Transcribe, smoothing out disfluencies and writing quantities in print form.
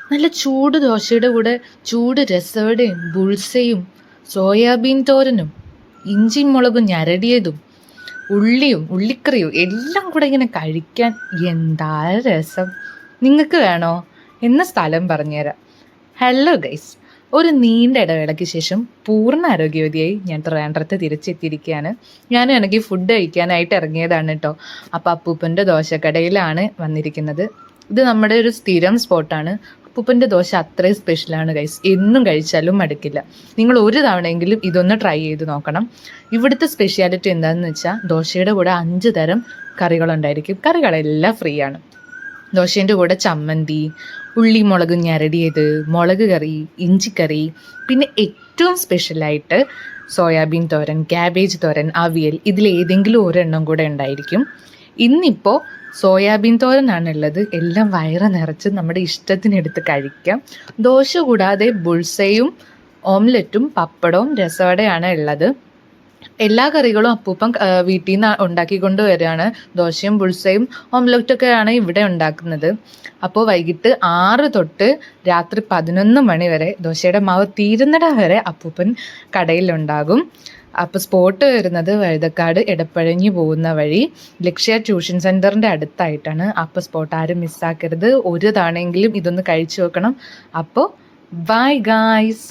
നല്ല ചൂട് ദോശയുടെ കൂടെ ചൂട് രസവടയും ബുൾസയും സോയാബീൻ തോരനും ഇഞ്ചിയും മുളകും ഞരടിയതും ഉള്ളിയും ഉള്ളിക്കറിയും എല്ലാം കൂടെ ഇങ്ങനെ കഴിക്കാൻ എന്താ രസം. നിങ്ങൾക്ക് വേണോ? എന്ന സ്ഥലം പറഞ്ഞുതരാം. ഹലോ ഗൈസ്, ഒരു നീണ്ട ഇടവേളയ്ക്ക് ശേഷം പൂർണ്ണ ആരോഗ്യവതിയായി ഞാൻ ട്രിവാൻഡ്രത്ത് തിരിച്ചെത്തിയിരിക്കുകയാണ്. ഞാനും എനിക്ക് ഫുഡ് കഴിക്കാനായിട്ട് ഇറങ്ങിയതാണ് കേട്ടോ. അപ്പോൾ അപ്പൂപ്പൻ്റെ ദോശക്കടയിലാണ് വന്നിരിക്കുന്നത്. ഇത് നമ്മുടെ ഒരു സ്ഥിരം സ്പോട്ടാണ്. അപ്പൂപ്പൻ്റെ ദോശ അത്രയും സ്പെഷ്യലാണ് ഗൈസ്. എന്നും കഴിച്ചാലും മടുക്കില്ല. നിങ്ങൾ ഒരു തവണയെങ്കിലും ഇതൊന്ന് ട്രൈ ചെയ്ത് നോക്കണം. ഇവിടുത്തെ സ്പെഷ്യാലിറ്റി എന്താണെന്ന് വെച്ചാൽ ദോശയുടെ കൂടെ 5 തരം കറികളുണ്ടായിരിക്കും. കറികളെല്ലാം ഫ്രീ ആണ്. ദോശേൻ്റെ കൂടെ ചമ്മന്തി, ഉള്ളി മുളക് ഞരടിയത്, മുളക് കറി, ഇഞ്ചിക്കറി, പിന്നെ ഏറ്റവും സ്പെഷ്യലായിട്ട് സോയാബീൻ തോരൻ, ക്യാബേജ് തോരൻ, അവിയൽ, ഇതിലേതെങ്കിലും ഒരെണ്ണം കൂടെ ഉണ്ടായിരിക്കും. ഇന്നിപ്പോൾ സോയാബീൻ തോരനാണുള്ളത്. എല്ലാം വയറ് നിറച്ച് നമ്മുടെ ഇഷ്ടത്തിനെടുത്ത് കഴിക്കാം. ദോശ കൂടാതെ ബുൾസയും ഓംലെറ്റും പപ്പടവും രസവടയാണ് ഉള്ളത്. എല്ലാ കറികളും അപ്പൂപ്പൻ വീട്ടിൽ നിന്ന് ഉണ്ടാക്കിക്കൊണ്ട് വരികയാണ്. ദോശയും ബുൾസയും ഓംലെറ്റൊക്കെയാണ് ഇവിടെ ഉണ്ടാക്കുന്നത്. അപ്പോൾ വൈകിട്ട് 6 തൊട്ട് രാത്രി 11 മണി വരെ ദോശയുടെ മാവ് തീരുന്നിട വരെ അപ്പൂപ്പൻ കടയിലുണ്ടാകും. അപ്പോൾ സ്പോട്ട് വരുന്നത് വഴുതക്കാട് എടപ്പഴഞ്ഞി പോകുന്ന വഴി ലക്ഷ്യ ട്യൂഷൻ സെൻറ്ററിൻ്റെ അടുത്തായിട്ടാണ്. അപ്പോൾ സ്പോട്ട് ആരും മിസ്സാക്കരുത്. ഒരു തവണയെങ്കിലും ഇതൊന്ന് കഴിച്ചു നോക്കണം. അപ്പോൾ ബൈ ഗായ്സ്.